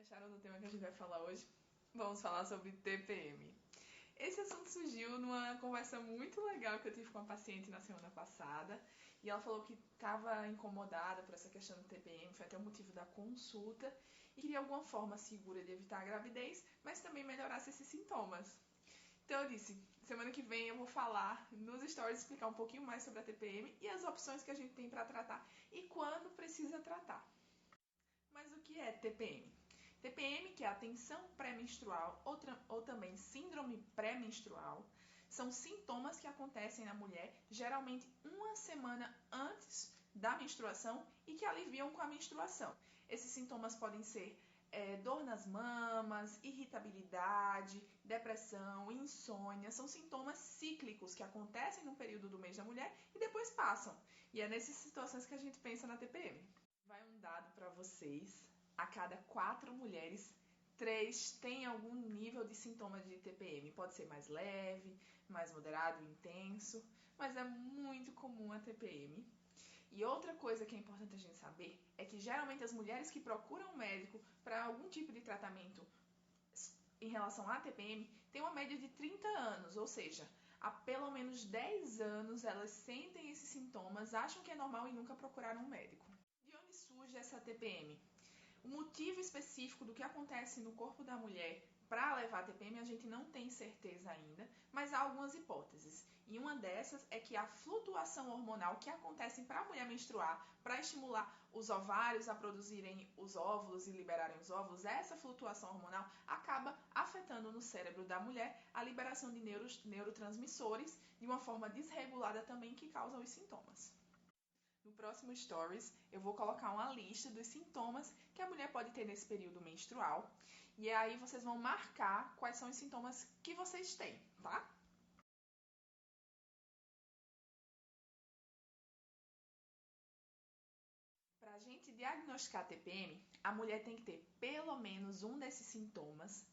Fecharam no tema que a gente vai falar hoje? Vamos falar sobre TPM. Esse assunto surgiu numa conversa muito legal que eu tive com uma paciente na semana passada. E ela falou que estava incomodada por essa questão do TPM, foi até o motivo da consulta. E queria alguma forma segura de evitar a gravidez, mas também melhorasse esses sintomas. Então eu disse, semana que vem eu vou falar nos stories, explicar um pouquinho mais sobre a TPM e as opções que a gente tem para tratar e quando precisa tratar. Mas o que é TPM? TPM, que é a tensão pré-menstrual ou também síndrome pré-menstrual, são sintomas que acontecem na mulher geralmente uma semana antes da menstruação e que aliviam com a menstruação. Esses sintomas podem ser dor nas mamas, irritabilidade, depressão, insônia, são sintomas cíclicos que acontecem no período do mês da mulher e depois passam. E é nessas situações que a gente pensa na TPM. Vai um dado para vocês. A cada 4 mulheres, 3 têm algum nível de sintoma de TPM. Pode ser mais leve, mais moderado, intenso, mas é muito comum a TPM. E outra coisa que é importante a gente saber é que geralmente as mulheres que procuram um médico para algum tipo de tratamento em relação à TPM têm uma média de 30 anos, ou seja, há pelo menos 10 anos elas sentem esses sintomas, acham que é normal e nunca procuraram um médico. De onde surge essa TPM? O motivo específico do que acontece no corpo da mulher para levar a TPM a gente não tem certeza ainda, mas há algumas hipóteses. E uma dessas é que a flutuação hormonal que acontece para a mulher menstruar, para estimular os ovários a produzirem os óvulos e liberarem os óvulos, essa flutuação hormonal acaba afetando no cérebro da mulher a liberação de neurotransmissores de uma forma desregulada também que causa os sintomas. No próximo Stories, eu vou colocar uma lista dos sintomas que a mulher pode ter nesse período menstrual. E aí vocês vão marcar quais são os sintomas que vocês têm, tá? Para a gente diagnosticar TPM, a mulher tem que ter pelo menos um desses sintomas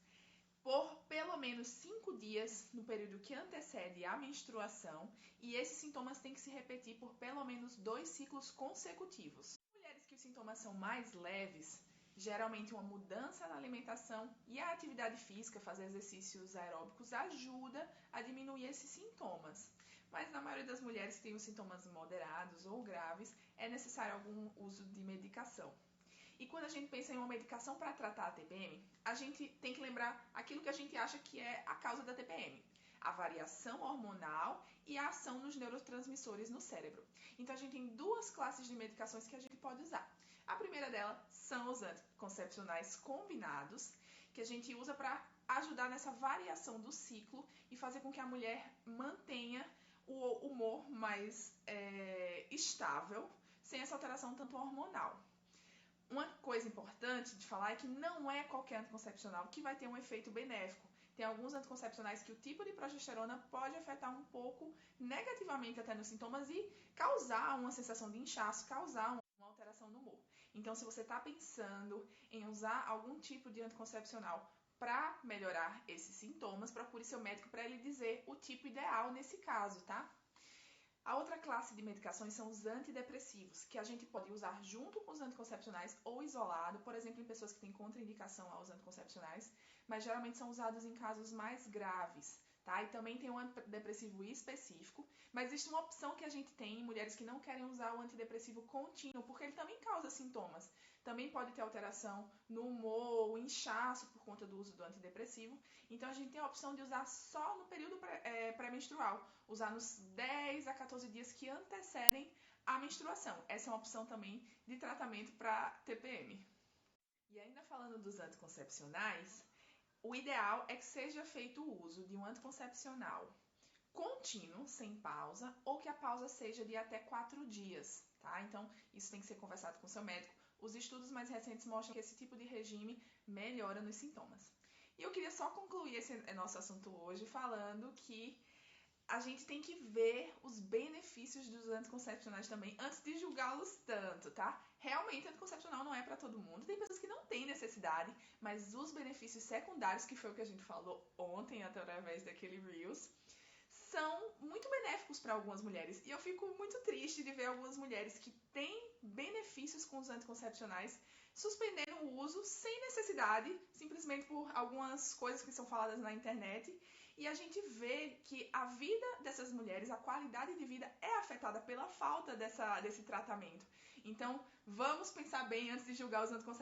por pelo menos 5 dias no período que antecede a menstruação, e esses sintomas têm que se repetir por pelo menos 2 ciclos consecutivos. Mulheres que os sintomas são mais leves, geralmente uma mudança na alimentação e a atividade física, fazer exercícios aeróbicos, ajuda a diminuir esses sintomas. Mas na maioria das mulheres que têm os sintomas moderados ou graves, é necessário algum uso de medicação. E quando a gente pensa em uma medicação para tratar a TPM, a gente tem que lembrar aquilo que a gente acha que é a causa da TPM. A variação hormonal e a ação nos neurotransmissores no cérebro. Então a gente tem 2 classes de medicações que a gente pode usar. A primeira delas são os anticoncepcionais combinados, que a gente usa para ajudar nessa variação do ciclo e fazer com que a mulher mantenha o humor mais estável, sem essa alteração tanto hormonal. Uma coisa importante de falar é que não é qualquer anticoncepcional que vai ter um efeito benéfico. Tem alguns anticoncepcionais que o tipo de progesterona pode afetar um pouco negativamente até nos sintomas e causar uma sensação de inchaço, causar uma alteração no humor. Então, se você está pensando em usar algum tipo de anticoncepcional para melhorar esses sintomas, procure seu médico para ele dizer o tipo ideal nesse caso, tá? A outra classe de medicações são os antidepressivos, que a gente pode usar junto com os anticoncepcionais ou isolado, por exemplo, em pessoas que têm contraindicação aos anticoncepcionais, mas geralmente são usados em casos mais graves, tá? E também tem um antidepressivo específico, mas existe uma opção que a gente tem em mulheres que não querem usar o antidepressivo contínuo, porque ele também causa sintomas. Também pode ter alteração no humor, inchaço por conta do uso do antidepressivo. Então a gente tem a opção de usar só no período pré-menstrual, usar nos 10 a 14 dias que antecedem a menstruação. Essa é uma opção também de tratamento para TPM. E ainda falando dos anticoncepcionais, o ideal é que seja feito o uso de um anticoncepcional contínuo, sem pausa, ou que a pausa seja de até 4 dias, tá? Então, isso tem que ser conversado com seu médico. Os estudos mais recentes mostram que esse tipo de regime melhora nos sintomas. E eu queria só concluir esse nosso assunto hoje falando que a gente tem que ver os benefícios dos anticoncepcionais também antes de julgá-los tanto, tá? Realmente, anticoncepcional não é para todo mundo. Tem pessoas que não têm necessidade, mas os benefícios secundários, que foi o que a gente falou ontem através daquele Reels, são muito benéficos para algumas mulheres. E eu fico muito triste de ver algumas mulheres que têm benefícios com os anticoncepcionais suspendendo o uso sem necessidade, simplesmente por algumas coisas que são faladas na internet. E a gente vê que a vida dessas mulheres, a qualidade de vida é afetada pela falta desse tratamento. Então, vamos pensar bem antes de julgar os anticoncepcionais.